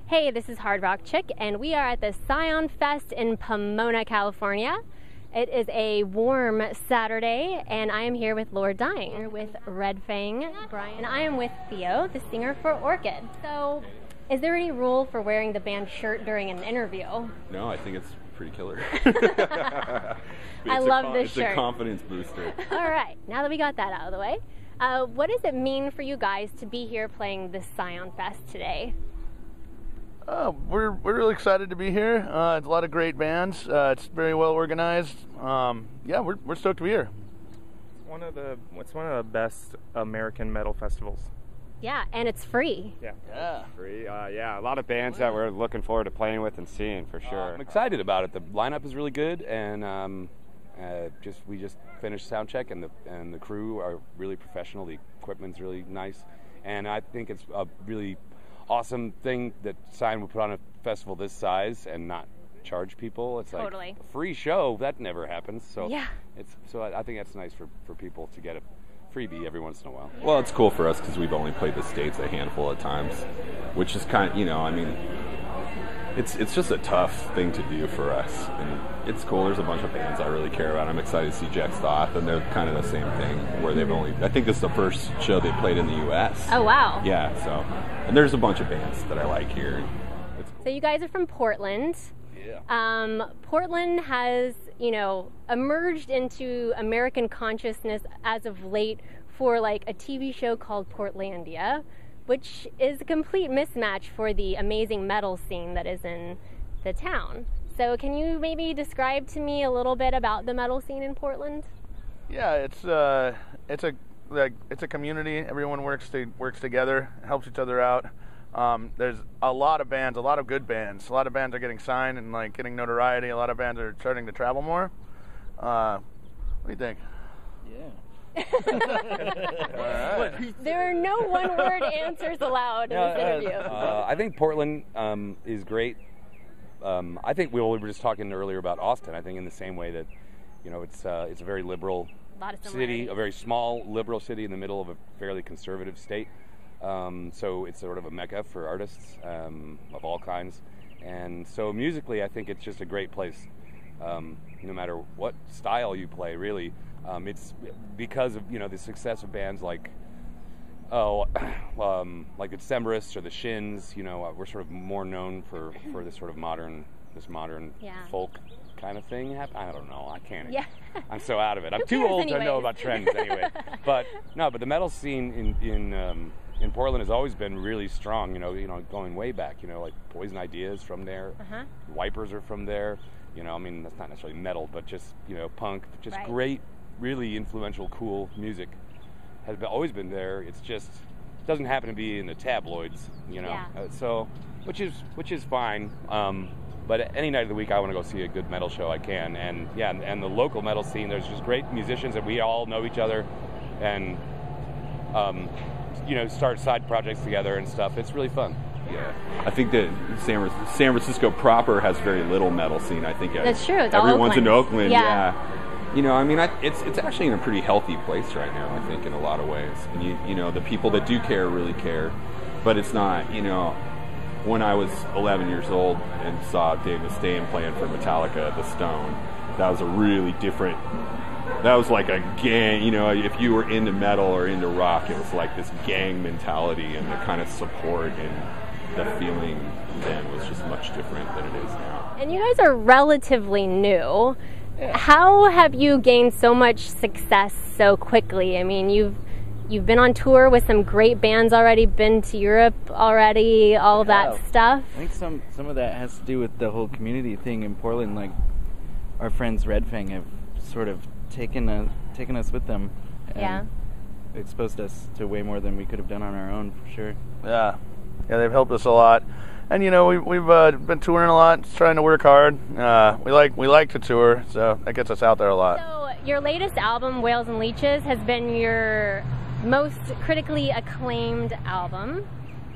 Hey, this is Hard Rock Chick, and we are at the Scion Fest in Pomona, California. It is a warm Saturday, and I am here with Lord Dying, with Red Fang, Brian, and I am with Theo, the singer for Orchid. So, is there any rule for wearing the band shirt during an interview? No, I think it's pretty killer. I love this shirt. It's a confidence booster. All right, now that we got that out of the way, what does it mean for you guys to be here playing this Scion Fest today? We're really excited to be here. It's a lot of great bands. It's very well organized. Yeah, we're stoked to be here. It's one of the best American metal festivals. Yeah, and it's free. Yeah. Free. Yeah, a lot of bands that we're looking forward to playing with and seeing for sure. I'm excited about it. The lineup is really good, and we just finished sound check, and the crew are really professional. The equipment's really nice, and I think it's a really awesome thing that Scion would put on a festival this size and not charge people. It's totally. Like a free show. That never happens. So yeah. I think that's nice for people to get a freebie every once in a while. Well, it's cool for us because we've only played the States a handful of times, which is kind of, I mean, it's just a tough thing to do for us. And it's cool. There's a bunch of bands I really care about. I'm excited to see Jack Stoth, and they're kind of the same thing, where I think this is the first show they played in the U.S. Oh, wow. Yeah, so, and there's a bunch of bands that I like here. It's cool. So you guys are from Portland. Yeah. Portland has, emerged into American consciousness as of late for like a TV show called Portlandia, which is a complete mismatch for the amazing metal scene that is in the town. So can you maybe describe to me a little bit about the metal scene in Portland? Yeah, it's a community. Everyone works together, helps each other out. There's a lot of bands, a lot of good bands. A lot of bands are getting signed and like getting notoriety. A lot of bands are starting to travel more. What do you think? Yeah. All right. There are no one-word answers allowed in this interview. I think Portland is great. I think we were just talking earlier about Austin. I think in the same way that, it's a very liberal city, a very small liberal city in the middle of a fairly conservative state. So it's sort of a mecca for artists of all kinds. And so musically, I think it's just a great place, no matter what style you play, really. It's because of, the success of bands like the Decemberists or the Shins. We're sort of more known for this sort of modern folk kind of thing. I don't know. I can't. Yeah. I'm so out of it. I'm too old to know about trends anyway. But the metal scene in Portland has always been really strong. Going way back. Like Poison Ideas from there. Wipers are from there. That's not necessarily metal, but just punk. Just right. Great, really influential, cool music has always been there. It's just doesn't happen to be in the tabloids, Yeah. So which is fine. But any night of the week, I want to go see a good metal show. I can, and the local metal scene. There's just great musicians, and we all know each other, and start side projects together and stuff. It's really fun. Yeah, I think that San Francisco proper has very little metal scene. I think that's true. It's everyone's all in Oakland. Yeah. It's actually in a pretty healthy place right now. I think in a lot of ways, and the people that do care really care, but it's not. When I was 11 years old and saw Dave Mustaine playing for Metallica at the Stone, that was a really different. That was like a gang, if you were into metal or into rock, it was like this gang mentality, and the kind of support and the feeling then was just much different than it is now. And you guys are relatively new. Yeah. How have you gained so much success so quickly? I mean, you've been on tour with some great bands already, been to Europe already, all of that stuff. I think some of that has to do with the whole community thing in Portland. Like, our friends Red Fang have sort of taken us with them and exposed us to way more than we could have done on our own, for sure. Yeah, they've helped us a lot, and we've been touring a lot, trying to work hard. We like to tour, so that gets us out there a lot. So your latest album, Whales and Leeches, has been your most critically acclaimed album.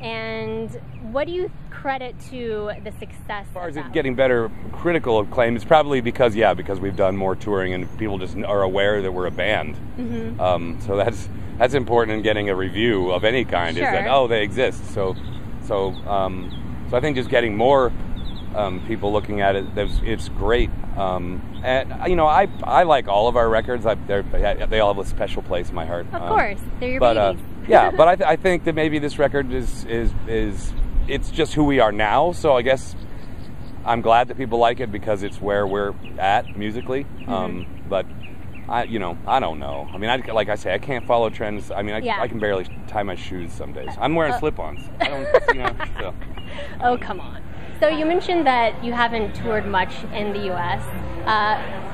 And what do you credit to the success? As far as it getting better critical acclaim, it's probably because we've done more touring and people just are aware that we're a band. Mm-hmm. So that's important in getting a review of any kind. Sure. Is that they exist. So I think just getting more people looking at it, it's great. And I like all of our records. They all have a special place in my heart. Of course, they're your babies. Yeah, but I think that maybe this record is it's just who we are now. So I guess I'm glad that people like it because it's where we're at musically. Mm-hmm. But I don't know. I mean, like I say, I can't follow trends. I mean, I can barely tie my shoes some days. I'm wearing slip-ons. I don't. So. Oh, come on. So you mentioned that you haven't toured much in the U.S.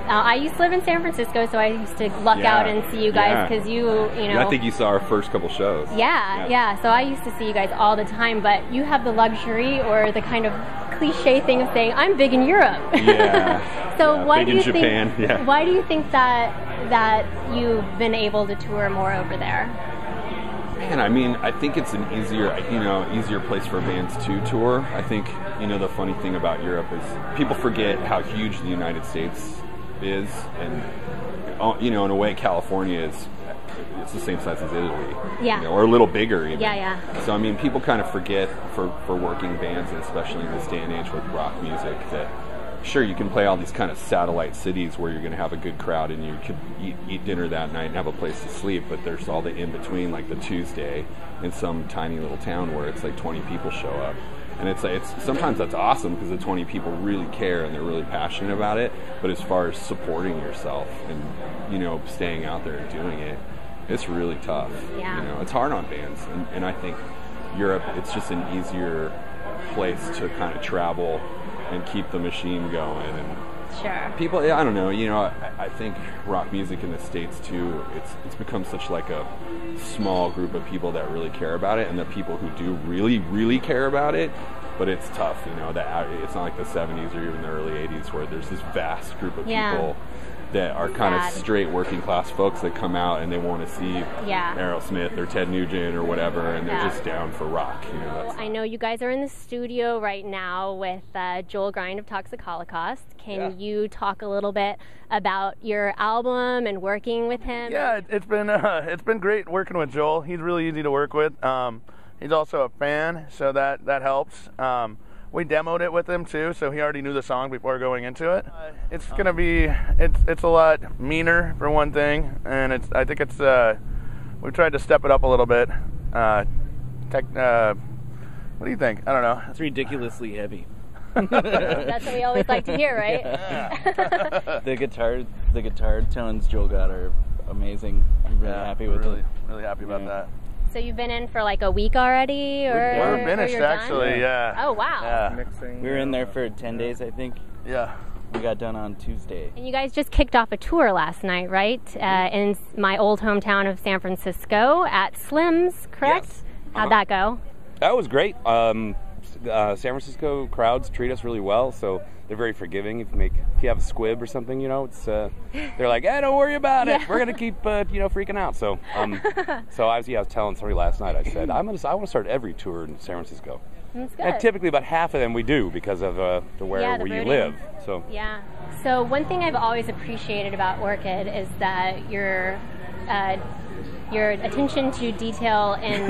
I used to live in San Francisco, so I used to luck out and see you guys because you know. I think you saw our first couple shows. Yeah. So I used to see you guys all the time, but you have the luxury or the kind of cliche thing of saying, I'm big in Europe. Yeah. So why big do you in Japan. think? Yeah. Why do you think that you've been able to tour more over there? Man, I mean, I think it's an easier place for bands to tour. I think, the funny thing about Europe is people forget how huge the United States is, and, in a way, California it's the same size as Italy. Yeah. Or a little bigger even. Yeah. So, I mean, people kind of forget for working bands, and especially in this day and age with rock music, that sure, you can play all these kind of satellite cities where you're going to have a good crowd and you could eat dinner that night and have a place to sleep, but there's all the in-between, like the Tuesday in some tiny little town where it's like 20 people show up. And it's sometimes that's awesome because the 20 people really care and they're really passionate about it, but as far as supporting yourself and, staying out there and doing it, it's really tough. Yeah. It's hard on bands, and I think Europe, it's just an easier place to kind of travel and keep the machine going. And sure. People, I don't know, I think rock music in the States too, it's become such like a small group of people that really care about it, and the people who do really, really care about it, but it's tough, that it's not like the 70s or even the early 80s where there's this vast group of people that are kind of straight working class folks that come out and they want to see Aerosmith or Ted Nugent or whatever, and they're just down for rock. I know you guys are in the studio right now with Joel Grind of Toxic Holocaust. Can you talk a little bit about your album and working with him? Yeah, it's been great working with Joel. He's really easy to work with. He's also a fan, so that helps. We demoed it with him too, so he already knew the song before going into it. It's gonna be it's a lot meaner for one thing, and I think we've tried to step it up a little bit. What do you think? I don't know. It's ridiculously heavy. That's what we always like to hear, right? Yeah. The guitar tones Joel got are amazing. I'm really happy with it. Really happy about that. So you've been in for like a week already, or we're finished actually? Yeah. Oh wow. Yeah. Mixing. We were in there for 10 days, I think. Yeah. We got done on Tuesday. And you guys just kicked off a tour last night, right? In my old hometown of San Francisco at Slim's, correct? Yes. How'd that go? That was great. San Francisco crowds treat us really well, so they're very forgiving. If you have a squib or something, it's they're like, hey, don't worry about it. We're gonna keep freaking out. So I was telling somebody last night. I said I want to start every tour in San Francisco. That's good. And typically about half of them we do because of where you live. So yeah. So one thing I've always appreciated about Orchid is that your attention to detail in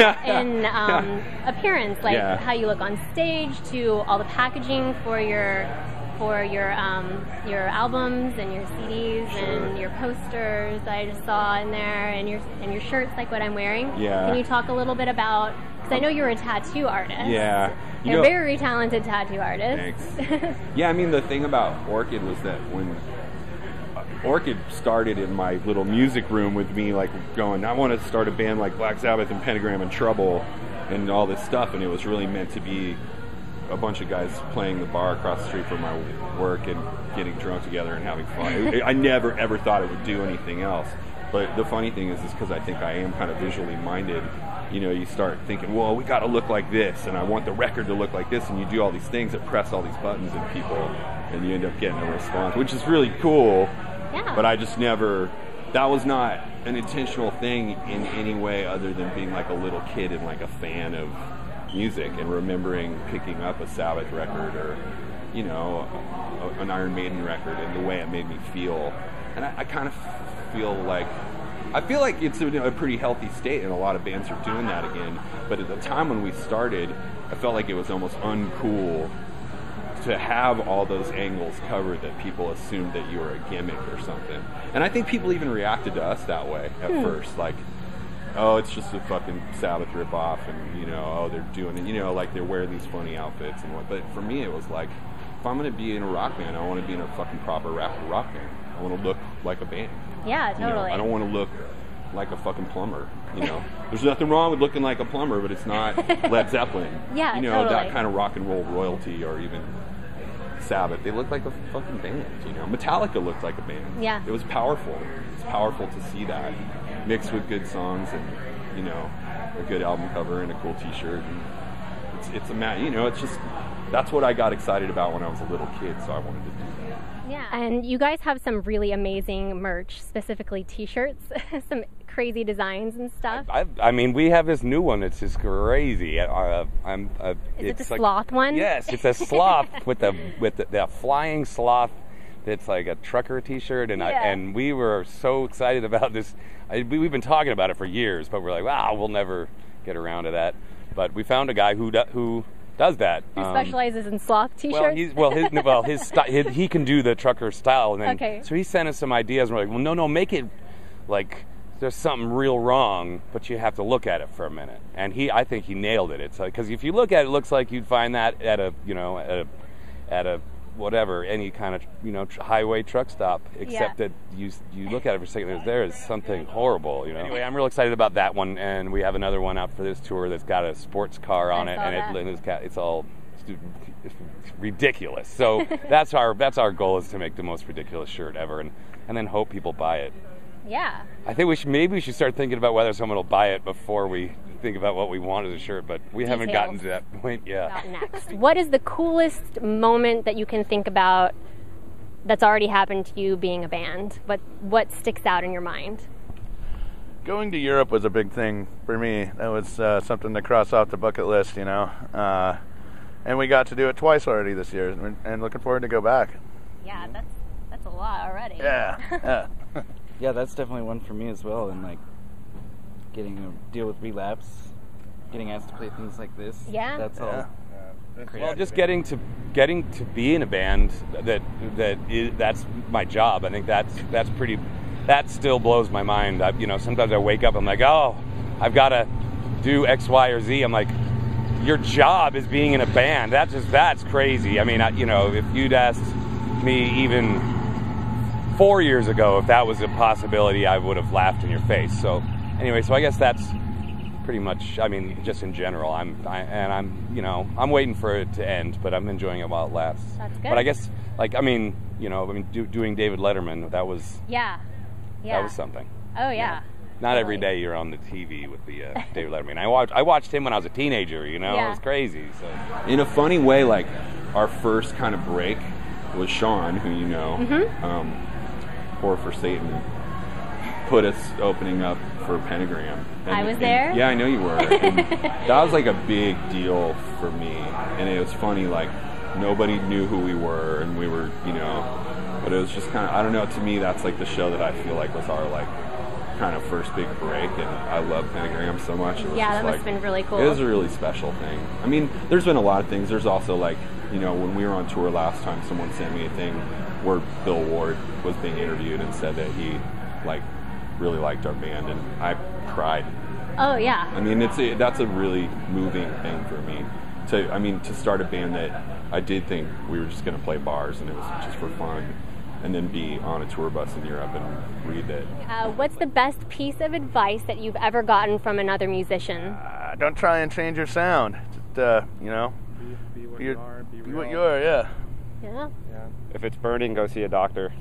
appearance, like how you look on stage, to all the packaging for your albums and your CDs and your posters that I just saw in there, and your shirts, like what I'm wearing. Yeah. Can you talk a little bit about? Because I know you're a tattoo artist. Yeah. You're a very talented tattoo artist. Thanks. Yeah, I mean, the thing about Orchid was that when Orchid started in my little music room with me, like going, I want to start a band like Black Sabbath and Pentagram and Trouble and all this stuff, and it was really meant to be a bunch of guys playing the bar across the street from my work and getting drunk together and having fun. I never ever thought it would do anything else. But the funny thing is because I think I am kind of visually minded, you start thinking, well, we got to look like this, and I want the record to look like this, and you do all these things that press all these buttons in people, and you end up getting a response, which is really cool. Yeah. But I just never that was not an intentional thing in any way other than being like a little kid and like a fan of music and remembering picking up a Sabbath record or, you know, an Iron Maiden record and the way it made me feel. And I kind of feel like it's a pretty healthy state, and a lot of bands are doing that again. But at the time when we started, I felt like it was almost uncool to have all those angles covered, that people assumed that you were a gimmick or something. And I think people even reacted to us that way at first, like, oh, it's just a fucking Sabbath ripoff, and, you know, oh, they're doing it, you know, like they're wearing these funny outfits and what. But for me, it was like, if I'm going to be in a rock band, I want to be in a fucking proper rock band. I want to look like a band. Yeah, totally. You know, I don't want to look like a fucking plumber, you know. There's nothing wrong with looking like a plumber, but it's not Led Zeppelin. Yeah, you know, totally. that kind of rock and roll royalty, or even Sabbath. They look like a fucking band, you know. Metallica looked like a band. Yeah. It was powerful. It's powerful to see that mixed with good songs and, you know, a good album cover and a cool t-shirt. And it's a, you know, it's just, that's what I got excited about when I was a little kid, so I wanted to do that. Yeah, and you guys have some really amazing merch, specifically t-shirts, some crazy designs and stuff. I mean, we have this new one. It's just crazy. Is it the sloth one? Yes, it's a sloth with the flying sloth. It's like a trucker T-shirt, and we were so excited about this. We've been talking about it for years, but we're like, wow, we'll never get around to that. But we found a guy who does that. Who specializes in sloth t-shirts? He can do the trucker style, and then okay. So he sent us some ideas, and we're like, well, no, make it like there's something real wrong, but you have to look at it for a minute. And I think he nailed it. It's because if you look at it, it looks like you'd find that at a whatever, any kind of, you know, highway truck stop, except that you look at it for a second, there is something horrible, you know. Anyway, I'm real excited about that one, and we have another one out for this tour that's got a sports car on it, and it's all ridiculous. So that's our goal, is to make the most ridiculous shirt ever, and then hope people buy it. Yeah. I think we should start thinking about whether someone will buy it before we think about what we want as a shirt, but we haven't gotten to that point yet. Not next. What is the coolest moment that you can think about that's already happened to you being a band? What sticks out in your mind? Going to Europe was a big thing for me. That was something to cross off the bucket list, you know. And we got to do it twice already this year, and looking forward to go back. Yeah, that's a lot already. Yeah. Yeah, that's definitely one for me as well, and like getting to deal with relapse, getting asked to play things like this. Yeah. That's all. Well, just getting to be in a band that's my job. I think that's pretty. That still blows my mind. You know, sometimes I wake up, I'm like, oh, I've got to do X, Y, or Z. I'm like, your job is being in a band. That's crazy. I mean, you know, if you'd asked me even 4 years ago if that was a possibility, I would have laughed in your face. So anyway, so I guess that's pretty much, I mean, just in general, I'm waiting for it to end, but I'm enjoying it while it lasts. That's good. But I guess, doing David Letterman, that was that was something. Oh yeah. Not every day you're on the TV with the David Letterman. I watched him when I was a teenager. You know, it was crazy. So in a funny way, like our first kind of break was Sean, who you know. Mm-hmm. Poor for Satan, put us opening up for Pentagram. I was there? Yeah, I know you were. And that was like a big deal for me. And it was funny, like, nobody knew who we were, and we were, you know, but it was just kind of, I don't know, to me, that's like the show that I feel like was our, like, kind of first big break, and I love Pentagram so much. It was that must have been really cool. It was a really special thing. I mean, there's been a lot of things. There's also, like, you know, when we were on tour last time, someone sent me a thing where Bill Ward was being interviewed and said that he, like, really liked our band, and I cried. Oh yeah. I mean, that's a really moving thing for me. To start a band that I did think we were just going to play bars and it was just for fun, and then be on a tour bus in Europe and read that. What's the best piece of advice that you've ever gotten from another musician? Don't try and change your sound. Just, you know, be what you are. Be real. what you are. Yeah. Yeah. If it's burning, go see a doctor.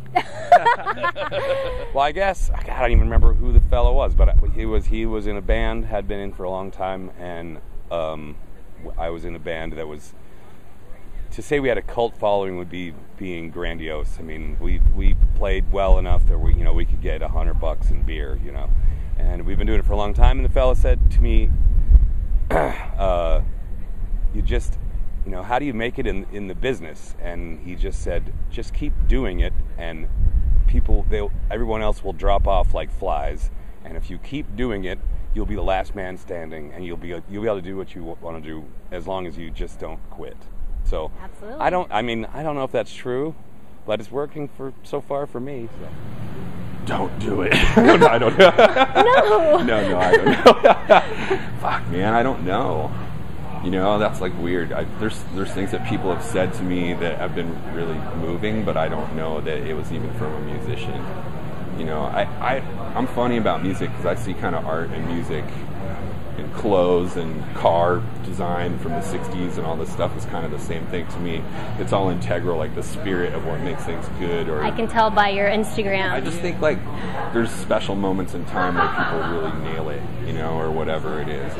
Well, I guess I don't even remember who the fellow was, but he was in a band, had been in for a long time, and I was in a band that was to say we had a cult following would be being grandiose. I mean, we played well enough that we could get $100 in beer, and we've been doing it for a long time. And the fella said to me, "You just, how do you make it in the business?" And he just said, "Just keep doing it, and everyone else will drop off like flies. And if you keep doing it, you'll be the last man standing, and you'll be able to do what you want to do as long as you just don't quit." So absolutely. I don't know if that's true, but it's working so far for me. So. Don't do it. No, I don't know. No, I don't know. Fuck, man, I don't know. That's like weird. There's things that people have said to me that have been really moving, but I don't know that it was even from a musician. I'm funny about music because I see kind of art and music and clothes and car design from the 60s and all this stuff is kind of the same thing to me. It's all integral, like the spirit of what makes things good. Or I can tell by your Instagram. I just think like there's special moments in time where people really nail it, or whatever it is.